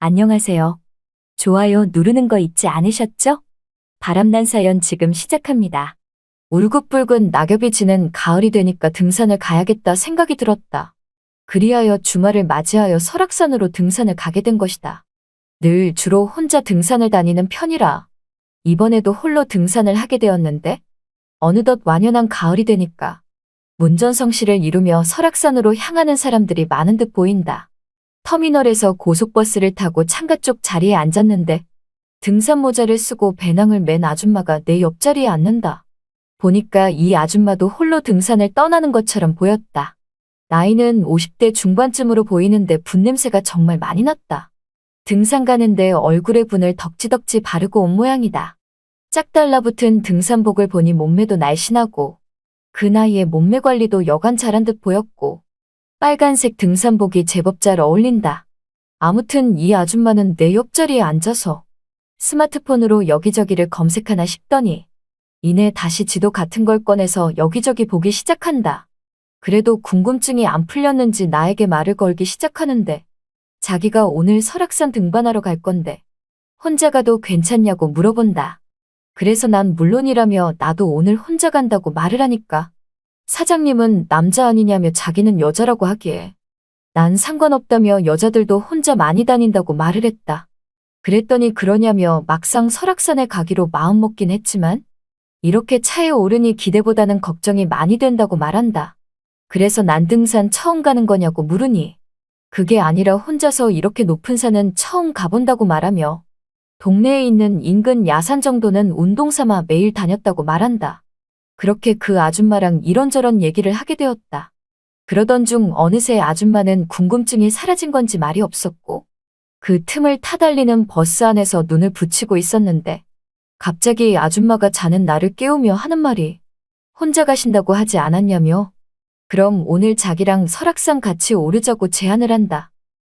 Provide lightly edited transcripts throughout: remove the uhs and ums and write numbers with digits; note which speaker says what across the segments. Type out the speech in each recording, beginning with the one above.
Speaker 1: 안녕하세요. 좋아요 누르는 거 잊지 않으셨죠? 바람난 사연 지금 시작합니다. 울긋불긋 낙엽이 지는 가을이 되니까 등산을 가야겠다 생각이 들었다. 그리하여 주말을 맞이하여 설악산으로 등산을 가게 된 것이다. 늘 주로 혼자 등산을 다니는 편이라 이번에도 홀로 등산을 하게 되었는데 어느덧 완연한 가을이 되니까 문전성시를 이루며 설악산으로 향하는 사람들이 많은 듯 보인다. 터미널에서 고속버스를 타고 창가 쪽 자리에 앉았는데 등산 모자를 쓰고 배낭을 맨 아줌마가 내 옆자리에 앉는다. 보니까 이 아줌마도 홀로 등산을 떠나는 것처럼 보였다. 나이는 50대 중반쯤으로 보이는데 분냄새가 정말 많이 났다. 등산 가는데 얼굴에 분을 덕지덕지 바르고 온 모양이다. 짝 달라붙은 등산복을 보니 몸매도 날씬하고 그 나이에 몸매 관리도 여간 잘한 듯 보였고 빨간색 등산복이 제법 잘 어울린다. 아무튼 이 아줌마는 내 옆자리에 앉아서 스마트폰으로 여기저기를 검색하나 싶더니 이내 다시 지도 같은 걸 꺼내서 여기저기 보기 시작한다. 그래도 궁금증이 안 풀렸는지 나에게 말을 걸기 시작하는데 자기가 오늘 설악산 등반하러 갈 건데 혼자 가도 괜찮냐고 물어본다. 그래서 난 물론이라며 나도 오늘 혼자 간다고 말을 하니까 사장님은 남자 아니냐며 자기는 여자라고 하기에 난 상관없다며 여자들도 혼자 많이 다닌다고 말을 했다. 그랬더니 그러냐며 막상 설악산에 가기로 마음먹긴 했지만 이렇게 차에 오르니 기대보다는 걱정이 많이 된다고 말한다. 그래서 난 등산 처음 가는 거냐고 물으니 그게 아니라 혼자서 이렇게 높은 산은 처음 가본다고 말하며 동네에 있는 인근 야산 정도는 운동 삼아 매일 다녔다고 말한다. 그렇게 그 아줌마랑 이런저런 얘기를 하게 되었다. 그러던 중 어느새 아줌마는 궁금증이 사라진 건지 말이 없었고 그 틈을 타달리는 버스 안에서 눈을 붙이고 있었는데 갑자기 아줌마가 자는 나를 깨우며 하는 말이 혼자 가신다고 하지 않았냐며 그럼 오늘 자기랑 설악산 같이 오르자고 제안을 한다.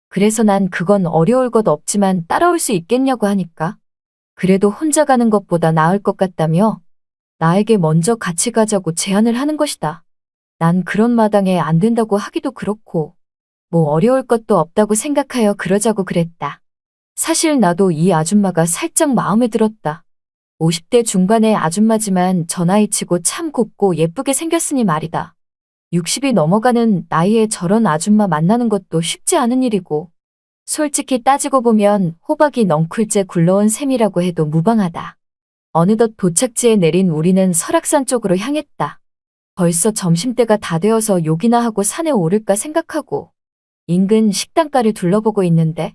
Speaker 1: 그래서 난 그건 어려울 것 없지만 따라올 수 있겠냐고 하니까 그래도 혼자 가는 것보다 나을 것 같다며 나에게 먼저 같이 가자고 제안을 하는 것이다. 난 그런 마당에 안 된다고 하기도 그렇고 뭐 어려울 것도 없다고 생각하여 그러자고 그랬다. 사실 나도 이 아줌마가 살짝 마음에 들었다. 50대 중반의 아줌마지만 저 나이치고 참 곱고 예쁘게 생겼으니 말이다. 60이 넘어가는 나이에 저런 아줌마 만나는 것도 쉽지 않은 일이고 솔직히 따지고 보면 호박이 넝쿨째 굴러온 셈이라고 해도 무방하다. 어느덧 도착지에 내린 우리는 설악산 쪽으로 향했다. 벌써 점심때가 다 되어서 욕이나 하고 산에 오를까 생각하고 인근 식당가를 둘러보고 있는데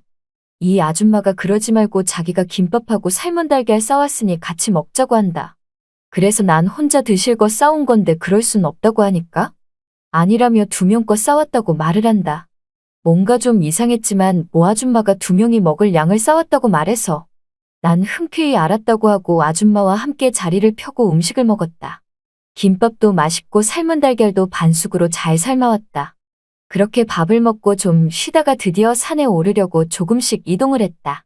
Speaker 1: 이 아줌마가 그러지 말고 자기가 김밥하고 삶은 달걀 싸왔으니 같이 먹자고 한다. 그래서 난 혼자 드실 거 싸온 건데 그럴 순 없다고 하니까 아니라며 2명 거 싸왔다고 말을 한다. 뭔가 좀 이상했지만 모 아줌마가 2명이 먹을 양을 싸왔다고 말해서 난 흔쾌히 알았다고 하고 아줌마와 함께 자리를 펴고 음식을 먹었다. 김밥도 맛있고 삶은 달걀도 반숙으로 잘 삶아왔다. 그렇게 밥을 먹고 좀 쉬다가 드디어 산에 오르려고 조금씩 이동을 했다.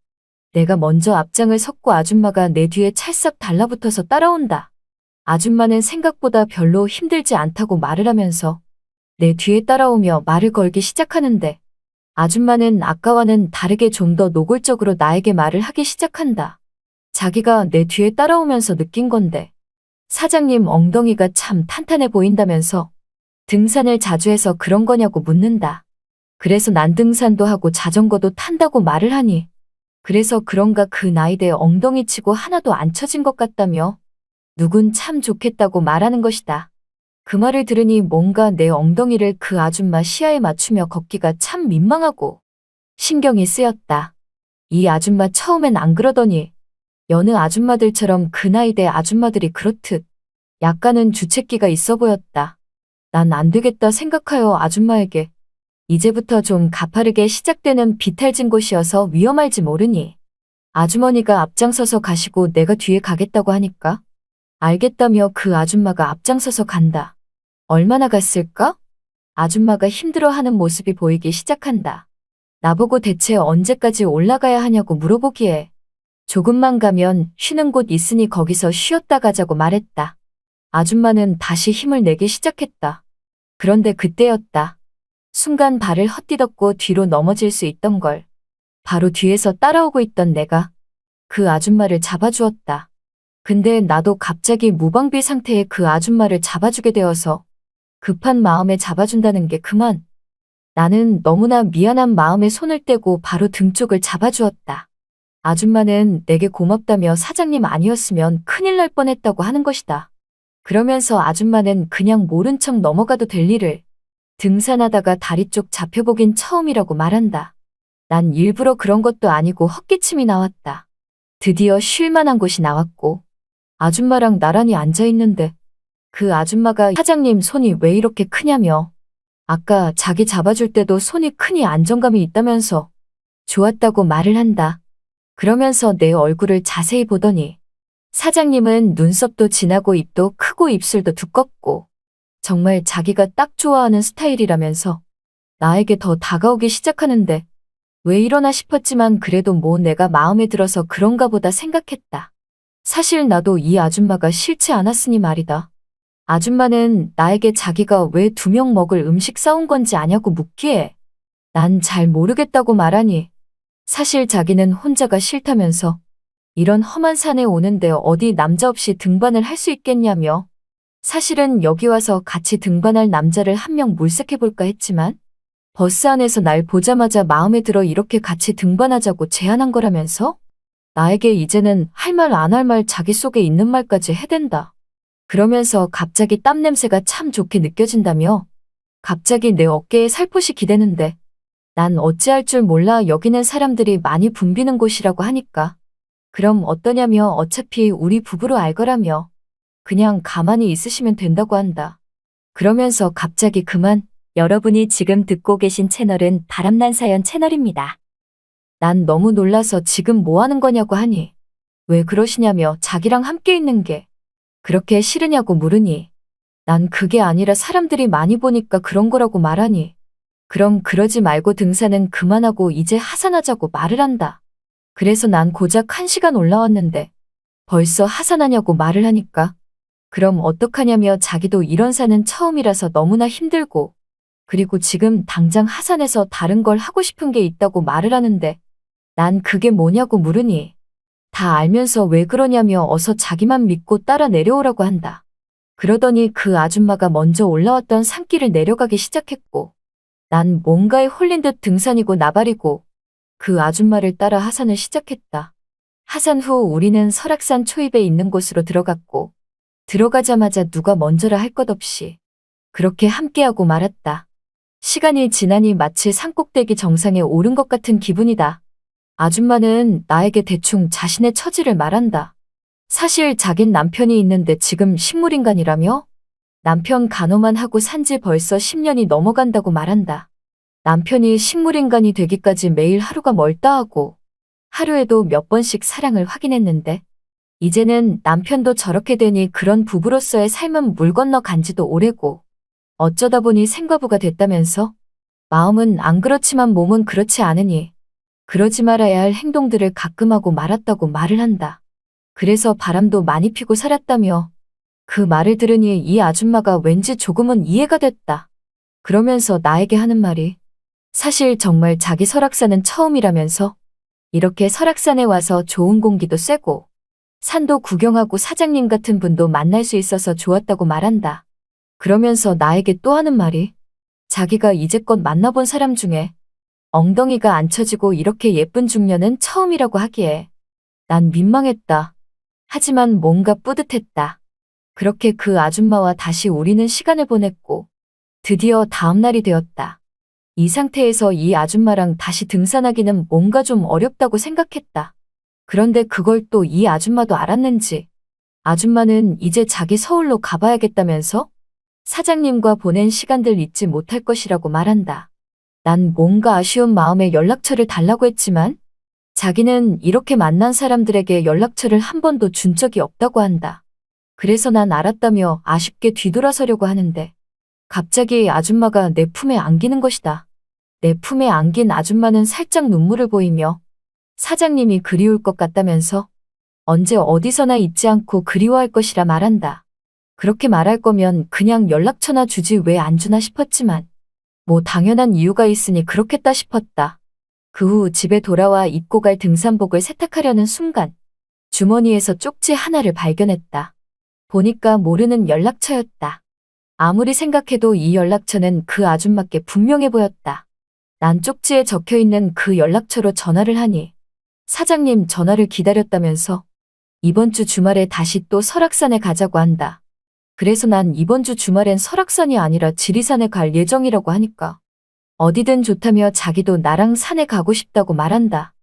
Speaker 1: 내가 먼저 앞장을 섰고 아줌마가 내 뒤에 찰싹 달라붙어서 따라온다. 아줌마는 생각보다 별로 힘들지 않다고 말을 하면서 내 뒤에 따라오며 말을 걸기 시작하는데 아줌마는 아까와는 다르게 좀 더 노골적으로 나에게 말을 하기 시작한다. 자기가 내 뒤에 따라오면서 느낀 건데 사장님 엉덩이가 참 탄탄해 보인다면서 등산을 자주 해서 그런 거냐고 묻는다. 그래서 난 등산도 하고 자전거도 탄다고 말을 하니 그래서 그런가 그 나이대 엉덩이 치고 하나도 안 처진 것 같다며 누군 참 좋겠다고 말하는 것이다. 그 말을 들으니 뭔가 내 엉덩이를 그 아줌마 시야에 맞추며 걷기가 참 민망하고 신경이 쓰였다. 이 아줌마 처음엔 안 그러더니 여느 아줌마들처럼 그 나이대 아줌마들이 그렇듯 약간은 주책기가 있어 보였다. 난 안 되겠다 생각하여 아줌마에게 이제부터 좀 가파르게 시작되는 비탈진 곳이어서 위험할지 모르니 아주머니가 앞장서서 가시고 내가 뒤에 가겠다고 하니까 알겠다며 그 아줌마가 앞장서서 간다. 얼마나 갔을까? 아줌마가 힘들어하는 모습이 보이기 시작한다. 나보고 대체 언제까지 올라가야 하냐고 물어보기에 조금만 가면 쉬는 곳 있으니 거기서 쉬었다 가자고 말했다. 아줌마는 다시 힘을 내기 시작했다. 그런데 그때였다. 순간 발을 헛디뎠고 뒤로 넘어질 수 있던 걸 바로 뒤에서 따라오고 있던 내가 그 아줌마를 잡아주었다. 근데 나도 갑자기 무방비 상태의 그 아줌마를 잡아주게 되어서 급한 마음에 잡아준다는 게 그만. 나는 너무나 미안한 마음에 손을 떼고 바로 등 쪽을 잡아주었다. 아줌마는 내게 고맙다며 사장님 아니었으면 큰일 날 뻔했다고 하는 것이다. 그러면서 아줌마는 그냥 모른 척 넘어가도 될 일을 등산하다가 다리 쪽 잡혀보긴 처음이라고 말한다. 난 일부러 그런 것도 아니고 헛기침이 나왔다. 드디어 쉴 만한 곳이 나왔고 아줌마랑 나란히 앉아있는데 그 아줌마가 사장님 손이 왜 이렇게 크냐며 아까 자기 잡아줄 때도 손이 크니 안정감이 있다면서 좋았다고 말을 한다. 그러면서 내 얼굴을 자세히 보더니 사장님은 눈썹도 진하고 입도 크고 입술도 두껍고 정말 자기가 딱 좋아하는 스타일이라면서 나에게 더 다가오기 시작하는데 왜 이러나 싶었지만 그래도 뭐 내가 마음에 들어서 그런가 보다 생각했다. 사실 나도 이 아줌마가 싫지 않았으니 말이다. 아줌마는 나에게 자기가 왜 2명 먹을 음식 싸온 건지 아냐고 묻기에 난 잘 모르겠다고 말하니 사실 자기는 혼자가 싫다면서 이런 험한 산에 오는데 어디 남자 없이 등반을 할 수 있겠냐며 사실은 여기 와서 같이 등반할 남자를 한 명 물색해볼까 했지만 버스 안에서 날 보자마자 마음에 들어 이렇게 같이 등반하자고 제안한 거라면서 나에게 이제는 할 말 안 할 말 자기 속에 있는 말까지 해댄다. 그러면서 갑자기 땀 냄새가 참 좋게 느껴진다며 갑자기 내 어깨에 살포시 기대는데 난 어찌할 줄 몰라 여기는 사람들이 많이 붐비는 곳이라고 하니까 그럼 어떠냐며 어차피 우리 부부로 알 거라며 그냥 가만히 있으시면 된다고 한다. 그러면서 갑자기 그만. 여러분이 지금 듣고 계신 채널은 바람난 사연 채널입니다. 난 너무 놀라서 지금 뭐 하는 거냐고 하니 왜 그러시냐며 자기랑 함께 있는 게 그렇게 싫으냐고 물으니 난 그게 아니라 사람들이 많이 보니까 그런 거라고 말하니 그럼 그러지 말고 등산은 그만하고 이제 하산하자고 말을 한다. 그래서 난 고작 1시간 올라왔는데 벌써 하산하냐고 말을 하니까 그럼 어떡하냐며 자기도 이런 산은 처음이라서 너무나 힘들고 그리고 지금 당장 하산해서 다른 걸 하고 싶은 게 있다고 말을 하는데 난 그게 뭐냐고 물으니 다 알면서 왜 그러냐며 어서 자기만 믿고 따라 내려오라고 한다. 그러더니 그 아줌마가 먼저 올라왔던 산길을 내려가기 시작했고 난 뭔가에 홀린 듯 등산이고 나발이고 그 아줌마를 따라 하산을 시작했다. 하산 후 우리는 설악산 초입에 있는 곳으로 들어갔고 들어가자마자 누가 먼저라 할 것 없이 그렇게 함께하고 말았다. 시간이 지나니 마치 산꼭대기 정상에 오른 것 같은 기분이다. 아줌마는 나에게 대충 자신의 처지를 말한다. 사실 자긴 남편이 있는데 지금 식물인간이라며? 남편 간호만 하고 산지 벌써 10년이 넘어간다고 말한다. 남편이 식물인간이 되기까지 매일 하루가 멀다 하고 하루에도 몇 번씩 사랑을 확인했는데 이제는 남편도 저렇게 되니 그런 부부로서의 삶은 물 건너 간지도 오래고 어쩌다 보니 생과부가 됐다면서 마음은 안 그렇지만 몸은 그렇지 않으니 그러지 말아야 할 행동들을 가끔 하고 말았다고 말을 한다. 그래서 바람도 많이 피고 살았다며 그 말을 들으니 이 아줌마가 왠지 조금은 이해가 됐다. 그러면서 나에게 하는 말이 사실 정말 자기 설악산은 처음이라면서 이렇게 설악산에 와서 좋은 공기도 쐬고 산도 구경하고 사장님 같은 분도 만날 수 있어서 좋았다고 말한다. 그러면서 나에게 또 하는 말이 자기가 이제껏 만나본 사람 중에 엉덩이가 안 처지고 이렇게 예쁜 중년은 처음이라고 하기에 난 민망했다. 하지만 뭔가 뿌듯했다. 그렇게 그 아줌마와 다시 우리는 시간을 보냈고 드디어 다음 날이 되었다. 이 상태에서 이 아줌마랑 다시 등산하기는 뭔가 좀 어렵다고 생각했다. 그런데 그걸 또 이 아줌마도 알았는지 아줌마는 이제 자기 서울로 가봐야겠다면서 사장님과 보낸 시간들 잊지 못할 것이라고 말한다. 난 뭔가 아쉬운 마음에 연락처를 달라고 했지만 자기는 이렇게 만난 사람들에게 연락처를 한 번도 준 적이 없다고 한다. 그래서 난 알았다며 아쉽게 뒤돌아서려고 하는데 갑자기 아줌마가 내 품에 안기는 것이다. 내 품에 안긴 아줌마는 살짝 눈물을 보이며 사장님이 그리울 것 같다면서 언제 어디서나 잊지 않고 그리워할 것이라 말한다. 그렇게 말할 거면 그냥 연락처나 주지 왜 안 주나 싶었지만 뭐 당연한 이유가 있으니 그렇겠다 싶었다. 그 후 집에 돌아와 입고 갈 등산복을 세탁하려는 순간 주머니에서 쪽지 하나를 발견했다. 보니까 모르는 연락처였다. 아무리 생각해도 이 연락처는 그 아줌마께 분명해 보였다. 난 쪽지에 적혀있는 그 연락처로 전화를 하니 사장님 전화를 기다렸다면서 이번 주 주말에 다시 또 설악산에 가자고 한다. 그래서 난 이번 주 주말엔 설악산이 아니라 지리산에 갈 예정이라고 하니까 어디든 좋다며 자기도 나랑 산에 가고 싶다고 말한다.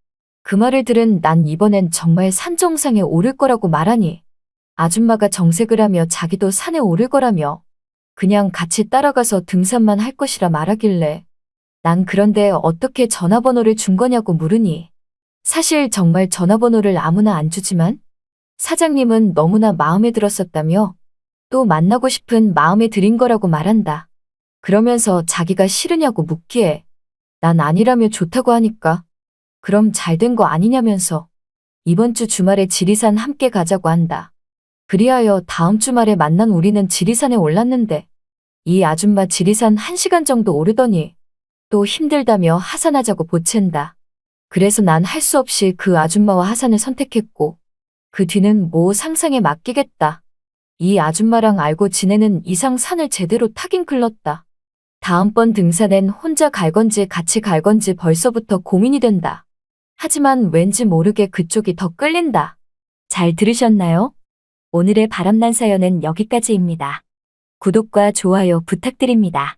Speaker 1: 그 말을 들은 난 이번엔 정말 산 정상에 오를 거라고 말하니 아줌마가 정색을 하며 자기도 산에 오를 거라며 그냥 같이 따라가서 등산만 할 것이라 말하길래 난 그런데 어떻게 전화번호를 준 거냐고 물으니 사실 정말 전화번호를 아무나 안 주지만 사장님은 너무나 마음에 들었었다며 또 만나고 싶은 마음에 들인 거라고 말한다. 그러면서 자기가 싫으냐고 묻기에 난 아니라며 좋다고 하니까 그럼 잘 된 거 아니냐면서 이번 주 주말에 지리산 함께 가자고 한다. 그리하여 다음 주말에 만난 우리는 지리산에 올랐는데 이 아줌마 지리산 1시간 정도 오르더니 또 힘들다며 하산하자고 보챈다. 그래서 난 할 수 없이 그 아줌마와 하산을 선택했고 그 뒤는 뭐 상상에 맡기겠다. 이 아줌마랑 알고 지내는 이상 산을 제대로 타긴 글렀다. 다음번 등산엔 혼자 갈 건지 같이 갈 건지 벌써부터 고민이 된다. 하지만 왠지 모르게 그쪽이 더 끌린다. 잘 들으셨나요? 오늘의 바람난 사연은 여기까지입니다. 구독과 좋아요 부탁드립니다.